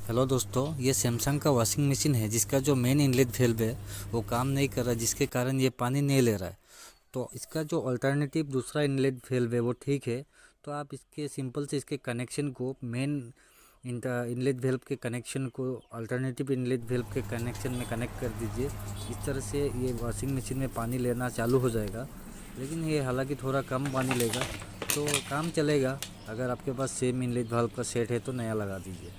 Hello दोस्तों, ये Samsung का वॉशिंग मशीन है जिसका जो मेन इनलेट वेल्व है वो काम नहीं कर रहा, जिसके कारण ये पानी नहीं ले रहा है। तो इसका जो अल्टरनेटिव दूसरा इनलेट वेल्व है वो ठीक है। तो आप इसके सिंपल से इसके कनेक्शन को मेन इनलेट वेल्व के कनेक्शन को अल्टरनेटिव इनलेट वेल्व के कनेक्शन में कनेक्ट कर दीजिए। इस तरह से ये वॉशिंग मशीन में पानी लेना चालू हो जाएगा। लेकिन ये हालांकि थोड़ा कम पानी लेगा, तो काम चलेगा। अगर आपके पास सेम इनलेट वाल्व का सेट है तो नया लगा दीजिए।